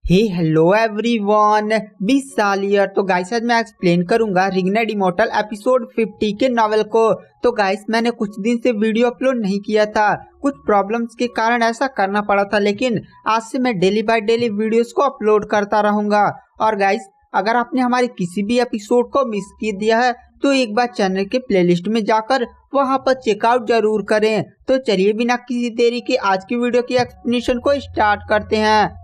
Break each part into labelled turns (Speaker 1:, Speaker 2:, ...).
Speaker 1: Hello everyone, 20 साल year. तो guys आज मैं एक्सप्लेन करूंगा रिंग नाइट इमॉर्टल एपिसोड 50 के नॉवेल को। तो गाइस मैंने कुछ दिन से वीडियो अपलोड नहीं किया था, कुछ प्रॉब्लम्स के कारण ऐसा करना पड़ा था, लेकिन आज से मैं डेली बाय डेली वीडियोस को अपलोड करता रहूंगा। और गाइस अगर आपने हमारे किसी भी एपिसोड को मिस कर दिया है तो एक बार चैनल के प्लेलिस्ट में जाकर वहां पर चेकआउट जरूर करें। तो चलिए बिना किसी देरी के आज की वीडियो की एक्सप्लेनेशन को स्टार्ट करते हैं।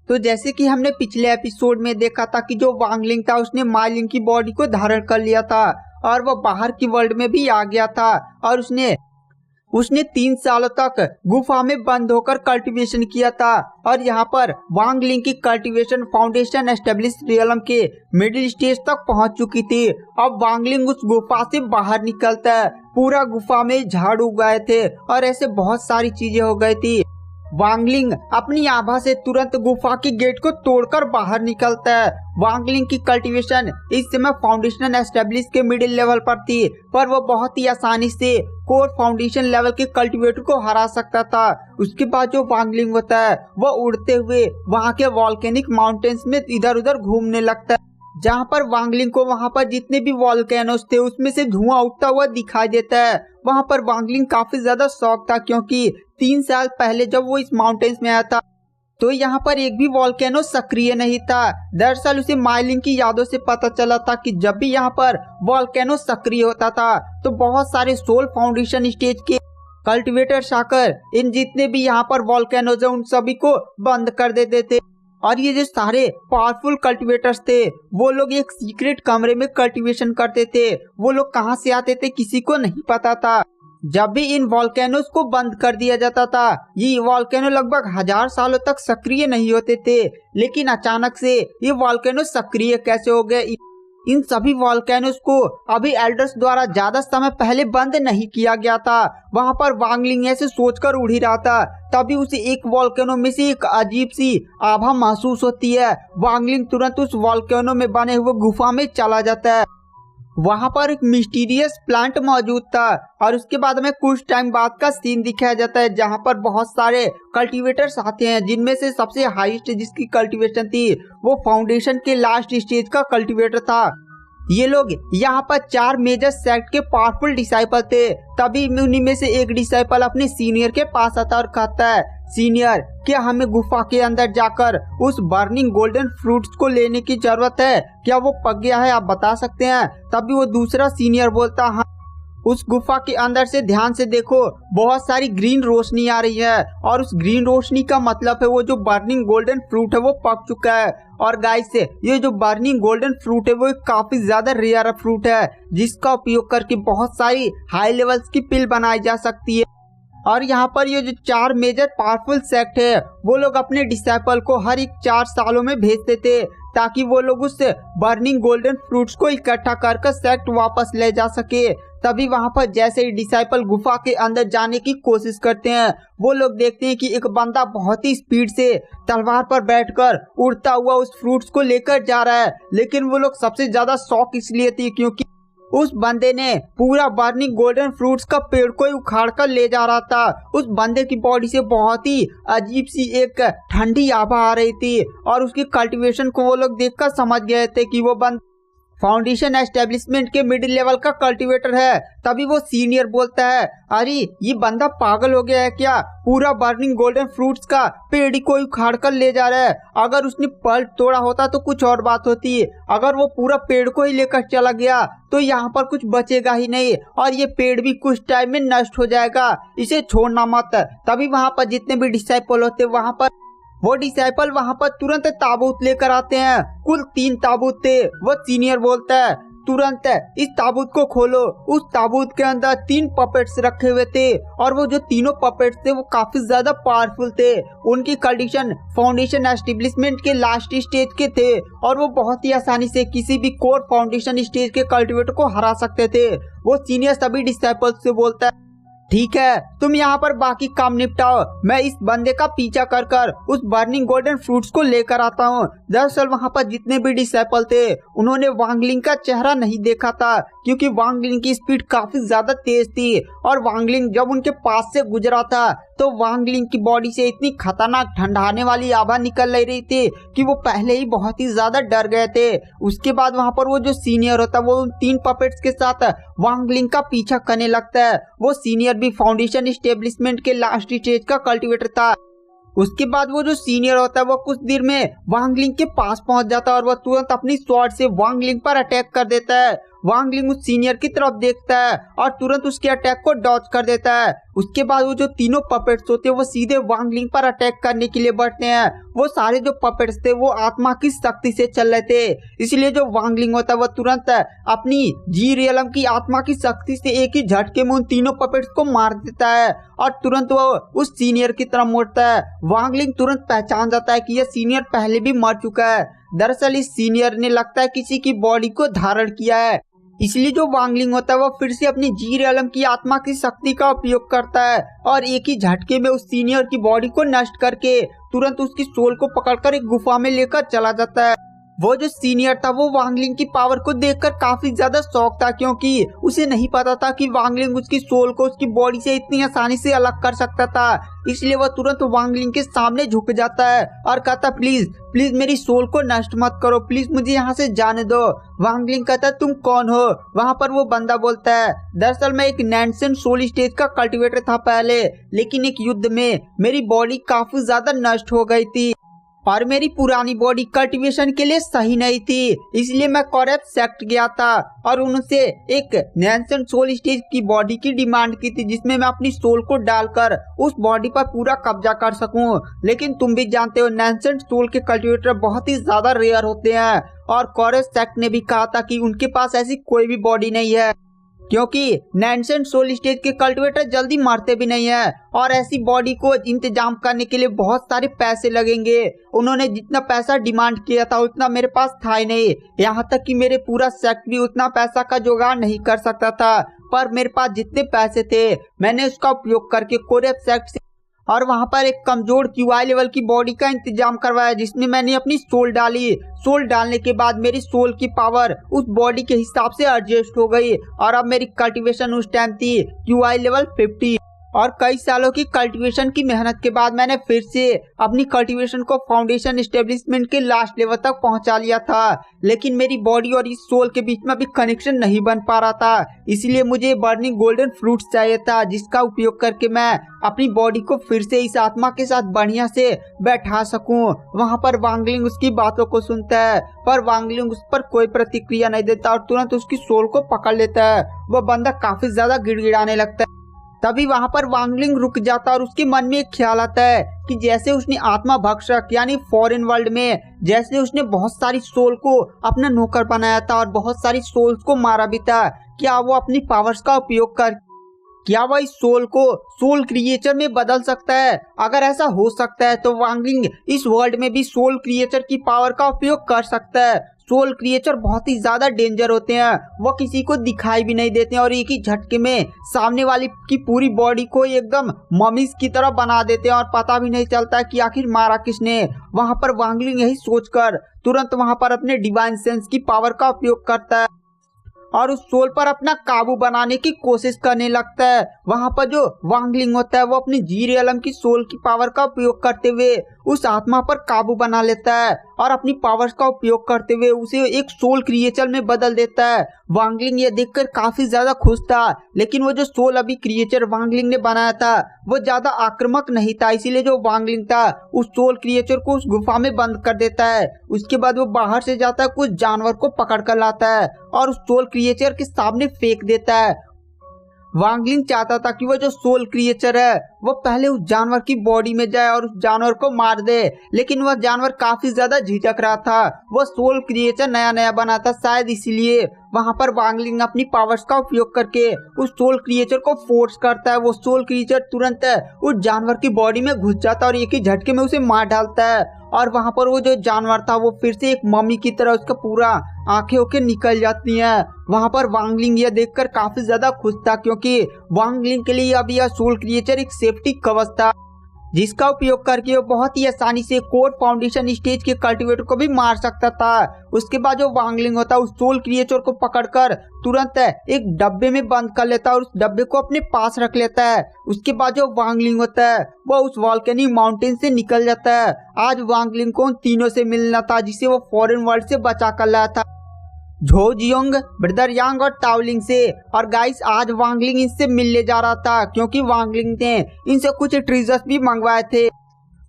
Speaker 1: तो जैसे कि हमने पिछले एपिसोड में देखा था कि जो वांग लिंग था उसने मा लिंग की बॉडी को धारण कर लिया था और वो बाहर की वर्ल्ड में भी आ गया था और उसने 3 सालों तक गुफा में बंद होकर कल्टीवेशन किया था। और यहाँ पर वांग लिंग की कल्टीवेशन फाउंडेशन एस्टेब्लिश रियलम के मिडिल स्टेज तक पहुंच चुकी थी। अब वांग लिंग उस गुफा से बाहर निकलता है, पूरा गुफा में झाड़ उग गए थे और ऐसे बहुत सारी चीजें हो गई थी। वांग लिंग अपनी आभा से तुरंत गुफा की गेट को तोड़कर बाहर निकलता है। वांग लिंग की कल्टीवेशन इस समय फाउंडेशन एस्टेब्लिश के मिडिल लेवल पर थी, पर वो बहुत ही आसानी से कोर फाउंडेशन लेवल के कल्टीवेटर को हरा सकता था। उसके बाद जो वांग लिंग होता है वो उड़ते हुए वहाँ के वॉल्केनिक माउंटेन्स में इधर उधर घूमने लगता है, जहाँ पर वांग लिंग को वहाँ पर जितने भी वॉल्केनोस थे उसमें से धुआं उठता हुआ दिखाई देता है। वहाँ पर वांग लिंग काफी ज्यादा शौक था, क्योंकि 3 साल पहले जब वो इस माउंटेन्स में आया था तो यहाँ पर एक भी वॉल्केनो सक्रिय नहीं था। दरअसल उसे मा लिंग की यादों से पता चला था कि जब भी यहाँ पर वॉल्केनो सक्रिय होता था तो बहुत सारे सोल फाउंडेशन स्टेज के कल्टीवेटर्स आकर इन जितने भी यहाँ पर वॉल्केनोज है उन सभी को बंद कर देते थे। और ये जो सारे पावरफुल कल्टीवेटर्स थे वो लोग एक सीक्रेट कमरे में कल्टीवेशन करते थे। वो लोग कहाँ से आते थे किसी को नहीं पता था। जब भी इन वॉल्केनोस को बंद कर दिया जाता था ये वॉल्केनो लगभग 1000 सालों तक सक्रिय नहीं होते थे, लेकिन अचानक से ये वॉल्केनो सक्रिय कैसे हो गए? इन सभी वॉल्केनोस को अभी एल्डर्स द्वारा ज्यादा समय पहले बंद नहीं किया गया था। वहां पर वांग लिंग ऐसे सोचकर उड़ ही रहा था, तभी उसे एक वॉल्केनो में से एक अजीब सी आभा महसूस होती है। वांग लिंग तुरंत उस वॉल्केनो में बने हुए गुफा में चला जाता है। वहां पर एक मिस्टीरियस प्लांट मौजूद था और उसके बाद में कुछ टाइम बाद का सीन दिखाया जाता है, जहां पर बहुत सारे कल्टीवेटर्स आते हैं, जिनमें से सबसे हाईएस्ट जिसकी कल्टीवेशन थी वो फाउंडेशन के लास्ट स्टेज का कल्टीवेटर था। ये लोग यहाँ पर 4 मेजर सेक्ट के पावरफुल डिसाइपल थे। तभी उन्हीं में से एक डिसाइपल अपने सीनियर के पास आता और कहता है, सीनियर क्या हमें गुफा के अंदर जाकर उस बर्निंग गोल्डन फ्रूट्स को लेने की जरूरत है? क्या वो पक गया है, आप बता सकते हैं? तभी वो दूसरा सीनियर बोलता, हाँ उस गुफा के अंदर से ध्यान से देखो, बहुत सारी ग्रीन रोशनी आ रही है और उस ग्रीन रोशनी का मतलब है वो जो बर्निंग गोल्डन फ्रूट है वो पक चुका है। और गाइस ये जो बर्निंग गोल्डन फ्रूट है वो एक काफी ज्यादा रेयर फ्रूट है, जिसका उपयोग करके बहुत सारी हाई लेवल्स की पिल बनाई जा सकती है। और यहाँ पर ये जो 4 मेजर पावरफुल सेक्ट है वो लोग अपने डिसाइपल को हर एक 4 सालों में भेजते थे, ताकि वो लोग उस बर्निंग गोल्डन फ्रूट्स को इकट्ठा कर सेक्ट वापस ले जा सके। तभी वहाँ पर जैसे ही डिसाइपल गुफा के अंदर जाने की कोशिश करते हैं वो लोग देखते हैं कि एक बंदा बहुत ही स्पीड से तलवार पर बैठकर उड़ता हुआ उस फ्रूट्स को लेकर जा रहा है। लेकिन वो लोग सबसे ज्यादा शॉक इसलिए थी क्योंकि उस बंदे ने पूरा बर्निंग गोल्डन फ्रूट्स का पेड़ को उखाड़ कर ले जा रहा था। उस बंदे की बॉडी से बहुत ही अजीब सी एक ठंडी आभा आ रही थी और उसकी कल्टीवेशन को वो लोग देखकर समझ गए थे कि वो बंदा फाउंडेशन एस्टेब्लिशमेंट के मिडिल लेवल का कल्टीवेटर है। तभी वो सीनियर बोलता है, अरे ये बंदा पागल हो गया है क्या? पूरा बर्निंग गोल्डन फ्रूट्स का पेड़ को उखाड़ कर ले जा रहा है। अगर उसने पल तोड़ा होता तो कुछ और बात होती, अगर वो पूरा पेड़ को ही लेकर चला गया तो यहाँ पर कुछ बचेगा ही नहीं और ये पेड़ भी कुछ टाइम में नष्ट हो जाएगा, इसे छोड़ना मत। तभी वहाँ पर जितने भी डिसाइपल होते वहाँ पर वो डिसाइपल वहाँ पर तुरंत ताबूत लेकर आते हैं। कुल 3 ताबूत थे। वो सीनियर बोलता है, तुरंत इस ताबूत को खोलो। उस ताबूत के अंदर 3 पपेट्स रखे हुए थे और वो जो तीनों पपेट्स थे वो काफी ज्यादा पावरफुल थे। उनकी कंडीशन फाउंडेशन एस्टेब्लिशमेंट के लास्ट स्टेज के थे और वो बहुत ही आसानी से किसी भी कोर फाउंडेशन स्टेज के कल्टीवेटर को हरा सकते थे। वो सीनियर सभी डिसाइपल्स से बोलता है, ठीक है, तुम यहाँ पर बाकी काम निपटाओ, मैं इस बंदे का पीछा कर कर उस बर्निंग गोल्डन फ्रूट्स को लेकर आता हूँ। दरअसल वहाँ पर जितने भी डिसेबल थे उन्होंने वांग लिंग का चेहरा नहीं देखा था, क्योंकि वांग लिंग की स्पीड काफी ज्यादा तेज थी और वांग लिंग जब उनके पास से गुजरा था तो वांग लिंग की बॉडी से इतनी खतरनाक ठंडाने वाली आभा निकल रही थी कि वो पहले ही बहुत ही ज्यादा डर गए थे। उसके बाद वहाँ पर वो जो सीनियर होता है वो उन 3 पपेट्स के साथ वांग लिंग का पीछा करने लगता है। वो सीनियर भी फाउंडेशन एस्टेब्लिशमेंट के लास्ट स्टेज का कल्टिवेटर था। उसके बाद वो जो सीनियर होता है वो कुछ देर में वांग लिंग के पास पहुंच जाता है और वो तुरंत अपनी स्वॉर्ड से वांग लिंग पर अटैक कर देता है। वांग लिंग उस सीनियर की तरफ देखता है और तुरंत उसके अटैक को डॉज कर देता है। उसके बाद वो जो तीनों पपेट्स होते हैं वो सीधे वांग लिंग पर अटैक करने के लिए बढ़ते हैं। वो सारे जो पपेट्स थे वो आत्मा की शक्ति से चल रहे थे, इसलिए जो वांग लिंग होता है वो तुरंत अपनी जी रियलम की आत्मा की शक्ति से एक ही झटके में उन तीनों पपेट्स को मार देता है और तुरंत वो उस सीनियर की तरफ मुड़ता है। वांग लिंग तुरंत पहचान जाता है कि यह सीनियर पहले भी मर चुका है। दरअसल इस सीनियर ने लगता है किसी की बॉडी को धारण किया है, इसलिए जो वांग लिंग होता है वो फिर से अपनी जी रियलम की आत्मा की शक्ति का उपयोग करता है और एक ही झटके में उस सीनियर की बॉडी को नष्ट करके तुरंत उसकी सोल को पकड़कर एक गुफा में लेकर चला जाता है। वो जो सीनियर था वो वांग लिंग की पावर को देखकर काफी ज्यादा शॉक था, क्योंकि उसे नहीं पता था कि वांग लिंग उसकी सोल को उसकी बॉडी से इतनी आसानी से अलग कर सकता था। इसलिए वह तुरंत वांग लिंग के सामने झुक जाता है और कहता प्लीज प्लीज मेरी सोल को नष्ट मत करो, प्लीज मुझे यहाँ से जाने दो। वांग लिंग कहता तुम कौन हो? वहाँ पर वो बंदा बोलता है दरअसल मैं एक नैनसेन सोल स्टेज का कल्टिवेटर था पहले, लेकिन एक युद्ध में मेरी बॉडी काफी ज्यादा नष्ट हो गई थी और मेरी पुरानी बॉडी कल्टीवेशन के लिए सही नहीं थी, इसलिए मैं कॉरेप्ट सेक्ट गया था और उनसे एक नैनसेन सोल स्टेज की बॉडी की डिमांड की थी जिसमें मैं अपनी सोल को डालकर उस बॉडी पर पूरा कब्जा कर सकूं। लेकिन तुम भी जानते हो नैनसेन सोल के कल्टीवेटर बहुत ही ज्यादा रेयर होते हैं और कॉरेप्ट सेक्ट ने भी कहा था कि उनके पास ऐसी कोई भी बॉडी नहीं है, क्योंकि नैनसेन सोल स्टेज के कल्टिवेटर जल्दी मरते भी नहीं है और ऐसी बॉडी को इंतजाम करने के लिए बहुत सारे पैसे लगेंगे। उन्होंने जितना पैसा डिमांड किया था उतना मेरे पास था ही नहीं, यहाँ तक कि मेरे पूरा सेक्ट भी उतना पैसा का जुगाड़ नहीं कर सकता था। पर मेरे पास जितने पैसे थे मैंने उसका उपयोग करके कॉरेप्ट सेक्ट से और वहां पर एक कमजोर क्यूआई लेवल की बॉडी का इंतजाम करवाया जिसमें मैंने अपनी सोल डाली। सोल डालने के बाद मेरी सोल की पावर उस बॉडी के हिसाब से एडजस्ट हो गई और अब मेरी कल्टीवेशन उस टाइम थी क्यूआई लेवल 50 और कई सालों की कल्टीवेशन की मेहनत के बाद मैंने फिर से अपनी कल्टीवेशन को फाउंडेशन एस्टेब्लिशमेंट के लास्ट लेवल तक पहुंचा लिया था। लेकिन मेरी बॉडी और इस सोल के बीच में अभी कनेक्शन नहीं बन पा रहा था, इसलिए मुझे बर्निंग गोल्डन फ्रूट्स चाहिए था जिसका उपयोग करके मैं अपनी बॉडी को फिर से इस आत्मा के साथ बढ़िया से बैठा सकूं। वहां पर वांग लिंग उसकी बातों को सुनता है पर वांग लिंग उस पर कोई प्रतिक्रिया नहीं देता और तुरंत उसकी सोल को पकड़ लेता है। वह बंदा काफी ज्यादा गिड़गिड़ाने लगता है। तभी वहां पर वांग लिंग रुक जाता और उसके मन में एक ख्याल आता है कि जैसे उसने आत्मा भक्षक यानी फॉरेन वर्ल्ड में जैसे उसने बहुत सारी सोल को अपना नौकर बनाया था और बहुत सारी सोल्स को मारा भी था, क्या वो अपनी पावर्स का उपयोग कर क्या वह इस सोल को सोल क्रिएचर में बदल सकता है? अगर ऐसा हो सकता है तो वांग लिंग इस वर्ल्ड में भी सोल क्रिएचर की पावर का उपयोग कर सकता है। सोल क्रिएचर बहुत ही ज्यादा डेंजर होते हैं, वो किसी को दिखाई भी नहीं देते और एक ही झटके में सामने वाली की पूरी बॉडी को एकदम ममीज की तरह बना देते हैं और पता भी नहीं चलता कि आखिर मारा किसने। वहां पर वांग लिंग यही सोचकर तुरंत वहां पर अपने डिवाइन सेंस की पावर का उपयोग करता है और उस सोल पर अपना काबू बनाने की कोशिश करने लगता है। वहां पर जो वांग लिंग होता है वो अपनी जी रियलम की सोल की पावर का उपयोग करते हुए उस आत्मा पर काबू बना लेता है और अपनी पावर्स का उपयोग करते हुए उसे एक सोल क्रिएचर में बदल देता है। वांग लिंग ये देखकर काफी ज्यादा खुश था, लेकिन वो जो सोल अभी क्रिएचर वांग लिंग ने बनाया था वो ज्यादा आक्रामक नहीं था, इसीलिए जो वांग लिंग था उस सोल क्रिएचर को उस गुफा में बंद कर देता है। उसके बाद वो बाहर से जाता है, कुछ जानवर को पकड़ कर लाता है और उस सोल क्रिएचर के सामने फेंक देता है। वांग लिंग चाहता था कि वो जो सोल क्रिएचर है वो पहले उस जानवर की बॉडी में जाए और उस जानवर को मार दे, लेकिन वह जानवर काफी ज्यादा झिझक रहा था। वो सोल क्रिएचर नया नया बना था, शायद इसीलिए वहां पर वांग लिंग अपनी पावर्स का उपयोग करके उस सोल क्रिएचर को फोर्स करता है। वो सोल क्रिएचर तुरंत उस जानवर की बॉडी में घुस जाता है और एक ही झटके में उसे मार डालता है और वहाँ पर वो जो जानवर था वो फिर से एक मम्मी की तरह उसका पूरा आंखें होके निकल जाती हैं। वहाँ पर वांग लिंग यह देखकर काफी ज्यादा खुश था, क्योंकि वांग लिंग के लिए अब यह सोल क्रिएचर एक सेफ्टी कवच था जिसका उपयोग करके वो बहुत ही आसानी से कोर फाउंडेशन स्टेज के कल्टीवेटर को भी मार सकता था। उसके बाद जो वांग लिंग होता है उस सोल क्रिएचर को पकड़कर तुरंत एक डब्बे में बंद कर लेता है और उस डब्बे को अपने पास रख लेता है। उसके बाद जो वांग लिंग होता है वो उस वॉल्केनिक माउंटेन से निकल जाता है। आज वांग लिंग को उन तीनों से मिलना था जिसे वो फॉरेन वर्ल्ड से बचा कर लाया था, झो जियोंग, ब्रदर यांग और ताओलिंग से। और गाइस आज वांग लिंग इनसे मिलने जा रहा था, क्योंकि वांग लिंग ने इनसे कुछ ट्रीजर्स भी मंगवाए थे।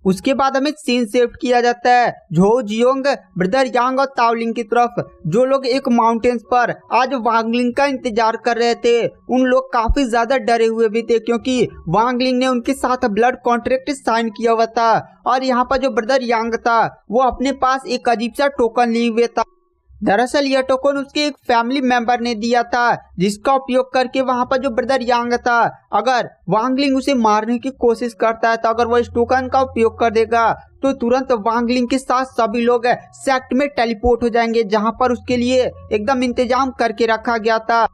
Speaker 1: उसके बाद हमें सीन शिफ्ट किया जाता है झो जियोंग, ब्रदर यांग और ताओलिंग की तरफ, जो लोग एक माउंटेन्स पर आज वांग लिंग का इंतजार कर रहे थे। उन लोग काफी ज्यादा डरे हुए भी थे, क्योंकि वांग लिंग ने उनके साथ ब्लड कॉन्ट्रैक्ट साइन किया हुआ था। और यहाँ पर जो ब्रदर यांग था वो अपने पास एक अजीब सा टोकन लिए हुए था। दरअसल यह टोकन उसके एक फैमिली मेंबर ने दिया था, जिसका उपयोग करके वहां पर जो ब्रदर यांग था, अगर वांग लिंग उसे मारने की कोशिश करता है तो अगर वो इस टोकन का उपयोग कर देगा तो तुरंत वांग लिंग के साथ सभी लोग सेक्ट में टेलीपोर्ट हो जाएंगे, जहां पर उसके लिए एकदम इंतजाम करके रखा गया था।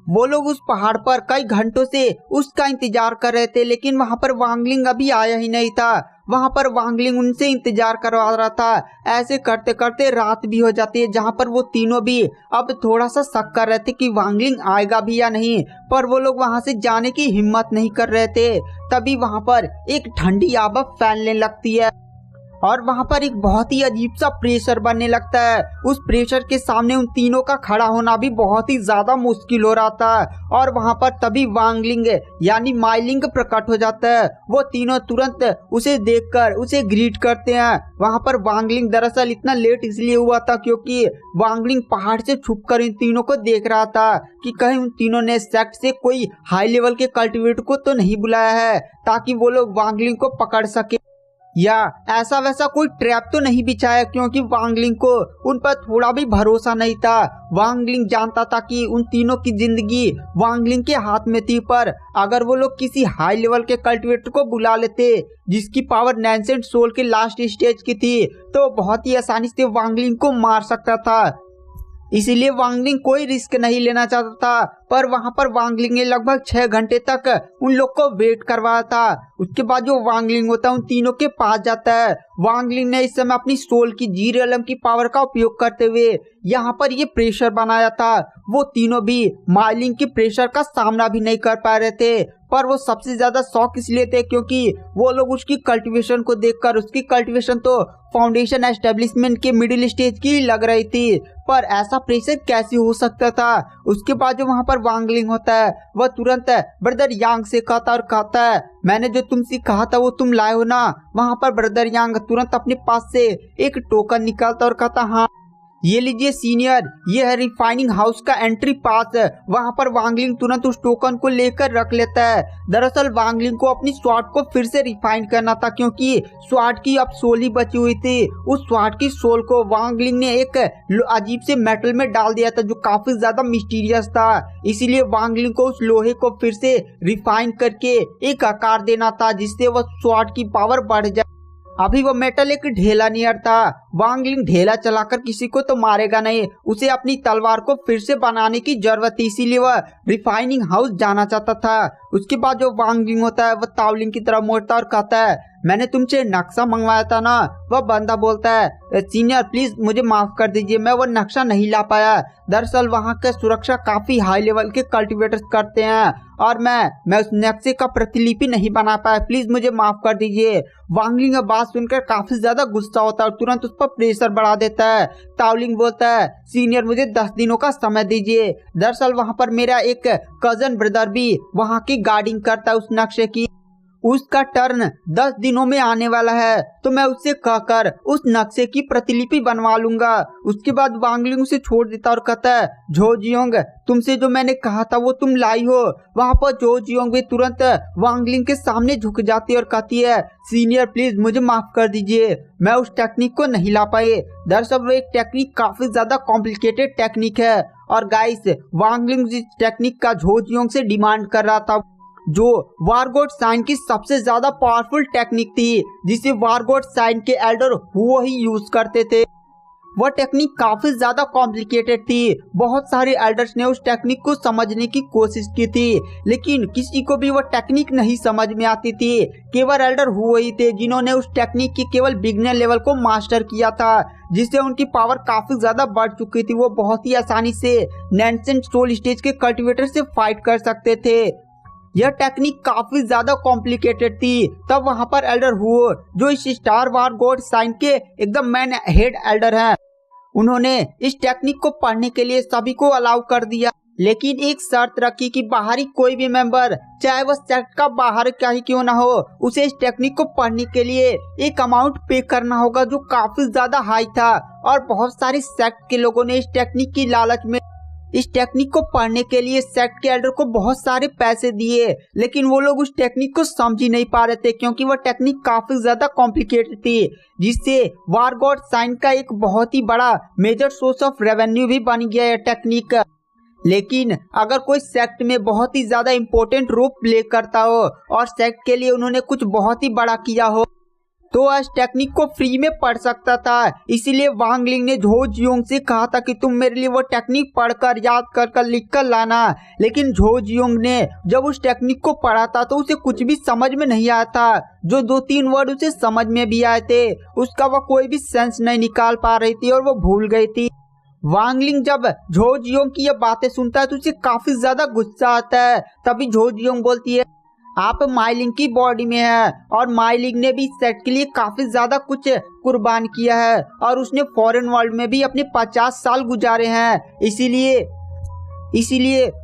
Speaker 1: वो लोग उस पहाड़ पर कई घंटों से उसका इंतजार कर रहे थे, लेकिन वहां पर वांग लिंग अभी आया ही नहीं था। वहां पर वांग लिंग उनसे इंतजार करवा रहा था। ऐसे करते करते रात भी हो जाती है, जहां पर वो तीनों भी अब थोड़ा सा शक कर रहे थे कि वांग लिंग आएगा भी या नहीं, पर वो लोग वहां से जाने की हिम्मत नहीं कर रहे थे। तभी वहां पर एक ठंडी हवा फैलने लगती है और वहां पर एक बहुत ही अजीब सा प्रेशर बनने लगता है। उस प्रेशर के सामने उन तीनों का खड़ा होना भी बहुत ही ज्यादा मुश्किल हो रहा था। और वहां पर तभी वांग लिंग यानी माई लिंग प्रकट हो जाता है। वो तीनों तुरंत उसे देखकर उसे ग्रीट करते हैं। वहां पर वांग लिंग दरअसल इतना लेट इसलिए हुआ था क्योंकि वांग लिंग पहाड़ से छुपकर इन तीनों को देख रहा था कि कहीं उन तीनों ने सेक्ट से कोई हाई लेवल के कल्टीवेटर को तो नहीं बुलाया है, ताकि वो लोग वांग लिंग को पकड़ सके, या ऐसा वैसा कोई ट्रैप तो नहीं बिछाया, क्योंकि वांग लिंग को उन पर थोड़ा भी भरोसा नहीं था। वांग लिंग जानता था कि उन तीनों की जिंदगी वांग लिंग के हाथ में थी, पर अगर वो लोग किसी हाई लेवल के कल्टीवेटर को बुला लेते जिसकी पावर नैंसेंट सोल के लास्ट स्टेज की थी, तो बहुत ही आसानी से वांग लिंग को मार सकता था। इसीलिए वांग लिंग कोई रिस्क नहीं लेना चाहता था। पर वहां पर वांग लिंग ने लगभग 6 घंटे तक उन लोग को वेट करवाया था। उसके बाद जो वांग लिंग होता है उन तीनों के पास जाता है। वांग लिंग ने इस समय अपनी सोल की जी रियलम की पावर का उपयोग करते हुए यहाँ पर ये प्रेशर बनाया था। वो तीनों भी माई लिंग के प्रेशर का सामना भी नहीं कर पा रहे थे, पर वो सबसे ज्यादा शौक इसलिए थे क्योंकि वो लोग उसकी कल्टीवेशन को देखकर, उसकी कल्टीवेशन तो फाउंडेशन एस्टेब्लिशमेंट के मिडिल स्टेज की लग रही थी, पर ऐसा प्रेशर कैसे हो सकता था। उसके बाद जो वहां पर वांग लिंग होता है वह तुरंत ब्रदर यांग से कहता है मैंने जो तुमसे कहा था वो तुम लाए हो ना। वहां पर ब्रदर यांग तुरंत अपने पास से एक टोकन निकालता और कहता हाँ ये लीजिए सीनियर, ये है रिफाइनिंग हाउस का एंट्री पास। वहां पर वांग लिंग तुरंत उस टोकन को लेकर रख लेता है। दरअसल वांग लिंग को अपनी स्वॉर्ड को फिर से रिफाइन करना था, क्योंकि स्वॉर्ड की अब सोल ही बची हुई थी। उस स्वॉर्ड की सोल को वांग लिंग ने एक अजीब से मेटल में डाल दिया था जो काफी ज्यादा मिस्टीरियस था। इसीलिए वांग लिंग को उस लोहे को फिर से रिफाइन करके एक आकार देना था जिससे वह स्वॉर्ड की पावर बढ़ जाए। अभी वो मेटल एक ढेला नियर था। वांग लिंग ढेला चलाकर किसी को तो मारेगा नहीं, उसे अपनी तलवार को फिर से बनाने की जरूरत थी, इसीलिए वह रिफाइनिंग हाउस जाना चाहता था। उसके बाद जो वांग लिंग होता है वह ताओलिंग की तरफ मुड़ता और कहता है मैंने तुमसे नक्शा मंगवाया था ना। वह बंदा बोलता है सीनियर प्लीज मुझे माफ कर दीजिए, मैं वो नक्शा नहीं ला पाया। दरअसल वहाँ का सुरक्षा काफी हाई लेवल के कल्टीवेटर्स करते हैं और मैं उस नक्शे का प्रतिलिपि नहीं बना पाया, प्लीज मुझे माफ कर दीजिए। वांग लिंग बात सुनकर काफी ज्यादा गुस्सा होता है और तुरंत उस पर प्रेशर बढ़ा देता है। ताओलिंग बोलता है सीनियर मुझे 10 दिनों का समय दीजिए। दरअसल वहाँ पर मेरा एक कजन ब्रदर भी वहाँ की गार्डिंग करता है उस नक्शे की, उसका टर्न 10 दिनों में आने वाला है, तो मैं उससे कहकर उस नक्शे की प्रतिलिपि बनवा लूंगा। उसके बाद वांग लिंग उसे छोड़ देता और कहता है झो जियोंग तुमसे जो मैंने कहा था वो तुम लाई हो। वहाँ पर झो जियोंग भी तुरंत वांग लिंग के सामने झुक जाती है और कहती है सीनियर प्लीज मुझे माफ कर दीजिए, मैं उस टेक्निक को नहीं ला पाई। दरअसल वो एक टेक्निक काफी ज्यादा कॉम्प्लिकेटेड टेक्निक है और गाइस वांग लिंग जिस टेक्निक का झो जियोंग से डिमांड कर रहा था जो वारगोट साइन की सबसे ज्यादा पावरफुल टेक्निक थी, जिसे वारगोट साइन के एल्डर वो ही यूज करते थे। वह टेक्निक काफी ज्यादा कॉम्प्लिकेटेड थी। बहुत सारे एल्डर्स ने उस टेक्निक को समझने की कोशिश की थी, लेकिन किसी को भी वह टेक्निक नहीं समझ में आती थी। केवल एल्डर हुए ही थे जिन्होंने उस टेक्निक की केवल बिगिनर लेवल को मास्टर किया था, जिससे उनकी पावर काफी ज्यादा बढ़ चुकी थी। वो बहुत ही आसानी से नैनसेंट सोल स्टेज के कल्टिवेटर से फाइट कर सकते थे। यह टेक्निक काफी ज्यादा कॉम्प्लिकेटेड थी। तब वहां पर एल्डर हुए, जो इस स्टार वार गॉड साइन के एकदम मैन हेड एल्डर हैं, उन्होंने इस टेक्निक को पढ़ने के लिए सभी को अलाउ कर दिया, लेकिन एक शर्त रखी कि बाहरी कोई भी मेंबर, चाहे वह सेक्ट का बाहर का ही क्यों ना हो, उसे इस टेक्निक को पढ़ने के लिए एक अमाउंट पे करना होगा जो काफी ज्यादा हाई था। और बहुत सारे सेक्ट के लोगों ने इस टेक्निक की लालच में इस टेक्निक को पढ़ने के लिए सेक्ट के एल्डर को बहुत सारे पैसे दिए, लेकिन वो लोग उस टेक्निक को समझ ही नहीं पा रहे थे, क्योंकि वह टेक्निक काफी ज्यादा कॉम्प्लिकेटेड थी, जिससे वार गॉड साइन का एक बहुत ही बड़ा मेजर सोर्स ऑफ रेवेन्यू भी बन गया है टेक्निक। लेकिन अगर कोई सेक्ट में बहुत ही ज्यादा इम्पोर्टेंट रोल प्ले करता हो और सेक्ट के लिए उन्होंने कुछ बहुत ही बड़ा किया हो, तो इस टेक्निक को फ्री में पढ़ सकता था। इसीलिए वांग लिंग ने झो जियोंग से कहा था कि तुम मेरे लिए वो टेक्निक पढ़कर याद कर लिख कर लाना। लेकिन झो जियोंग ने जब उस टेक्निक को पढ़ा था तो उसे कुछ भी समझ में नहीं आया था। जो 2-3 वर्ड उसे समझ में भी आए थे, उसका वह कोई भी सेंस नहीं निकाल पा रही थी और वो भूल गई थी। वांग लिंग जब झो जियोंग की ये बातें सुनता है तो उसे काफी ज्यादा गुस्सा आता है। तभी झो जियोंग बोलती है, आप माइलिंग की बॉडी में है, और माइलिंग ने भी सेट के लिए काफी ज्यादा कुछ कुर्बान किया है, और उसने फॉरेन वर्ल्ड में भी अपने 50 साल गुजारे हैं। इसीलिए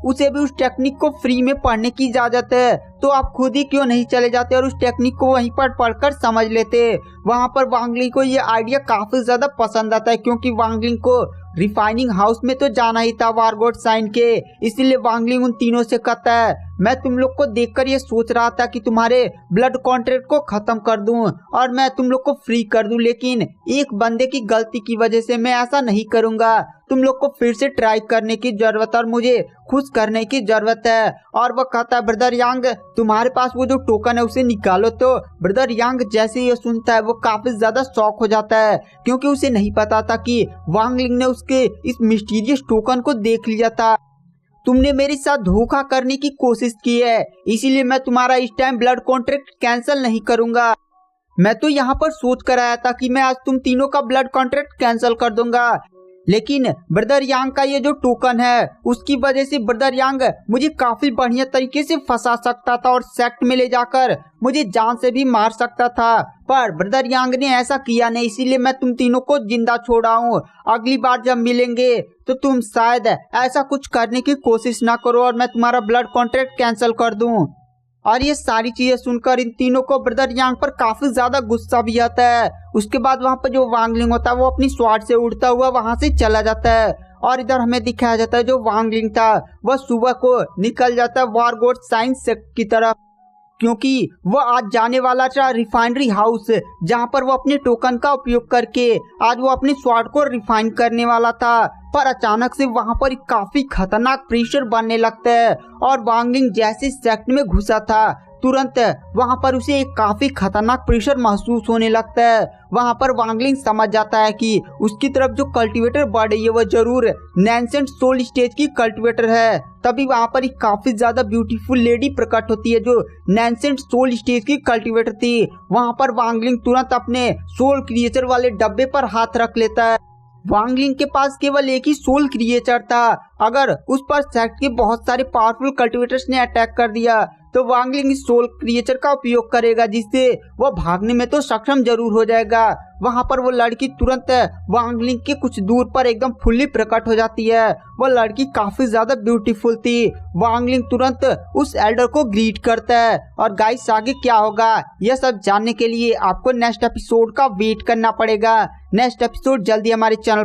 Speaker 1: उसे भी उस टेक्निक को फ्री में पढ़ने की इजाजत है। तो आप खुद ही क्यों नहीं चले जाते और उस टेक्निक को वहीं पर पढ़कर समझ लेते। वहां पर वांग लिंग को ये आइडिया काफी ज्यादा पसंद आता है, क्योंकि वांग लिंग को रिफाइनिंग हाउस में तो जाना ही था वार गॉड साइन के। इसीलिए वांग लिंग उन तीनों से कहता है, मैं तुम लोग को देखकर ये सोच रहा था कि तुम्हारे ब्लड कॉन्ट्रैक्ट को खत्म कर दूं और मैं तुम लोग को फ्री कर दूं, लेकिन एक बंदे की गलती की वजह से मैं ऐसा नहीं करूंगा। तुम लोग को फिर से ट्राई करने की जरूरत और मुझे खुश करने की जरूरत है। और वह कहता है, ब्रदर यांग तुम्हारे पास वो जो टोकन है उसे निकालो। तो ब्रदर यांग जैसे ये सुनता है वो काफी ज्यादा शॉक हो जाता है, क्योंकि उसे नहीं पता था कि वांग लिंग ने उसके इस मिस्टीरियस टोकन को देख लिया था। तुमने मेरे साथ धोखा करने की कोशिश की है, इसीलिए मैं तुम्हारा इस टाइम ब्लड कॉन्ट्रैक्ट कैंसिल नहीं करूंगा। मैं तो यहाँ पर सोच कर आया था कि मैं आज तुम तीनों का ब्लड कॉन्ट्रैक्ट कैंसिल कर दूंगा, लेकिन ब्रदर यांग का ये जो टोकन है उसकी वजह से ब्रदर यांग मुझे काफी बढ़िया तरीके से फंसा सकता था और सेक्ट में ले जाकर मुझे जान से भी मार सकता था। पर ब्रदर यांग ने ऐसा किया नहीं, इसीलिए मैं तुम तीनों को जिंदा छोड़ा हूँ। अगली बार जब मिलेंगे तो तुम शायद ऐसा कुछ करने की कोशिश ना करो और मैं तुम्हारा ब्लड कॉन्ट्रैक्ट कैंसिल कर दूं। और ये सारी चीजें सुनकर इन तीनों को ब्रदर यांग पर काफी ज्यादा गुस्सा भी आता है। उसके बाद वहां पर जो वांग लिंग होता है वो अपनी स्वॉर्ड से उड़ता हुआ वहां से चला जाता है। और इधर हमें दिखाया जाता है जो वांग लिंग था वह सुबह को निकल जाता है वार गॉड साइन सेक्ट की तरफ, क्योंकि वह आज जाने वाला था रिफाइनरी हाउस, जहां पर वो अपने टोकन का उपयोग करके आज वो अपनी स्वॉर्ड को रिफाइन करने वाला था। पर अचानक से वहां पर काफी खतरनाक प्रेशर बनने लगता है और वांग लिंग जैसे सेक्ट में घुसा था तुरंत वहां पर उसे एक काफी खतरनाक प्रेशर महसूस होने लगता है। वहां पर वांग लिंग समझ जाता है कि उसकी तरफ जो कल्टीवेटर बढ़ रही है वह जरूर नैनसेंट सोल स्टेज की कल्टीवेटर है। तभी वहां पर एक काफी ज्यादा ब्यूटीफुल लेडी प्रकट होती है जो नैनसेंट सोल स्टेज की कल्टीवेटर थी। वहां पर वांग लिंग तुरंत अपने सोल क्रिएचर वाले डब्बे पर हाथ रख लेता है। वांग लिंग के पास केवल एक ही सोल क्रिएचर था। अगर उस पर सेक्ट के बहुत सारे पावरफुल कल्टीवेटर्स ने अटैक कर दिया तो वांग लिंग इस सोल क्रिएचर का उपयोग करेगा, जिससे वह भागने में तो सक्षम जरूर हो जाएगा। वहां पर वो लड़की तुरंत वांग लिंग के कुछ दूर पर एकदम फुल्ली प्रकट हो जाती है। वह लड़की काफी ज्यादा ब्यूटीफुल थी। वांग लिंग तुरंत उस एल्डर को ग्रीट करता है। और गाइस आगे क्या होगा यह सब जानने के लिए आपको नेक्स्ट एपिसोड का वेट करना पड़ेगा। नेक्स्ट एपिसोड जल्दी हमारे चैनल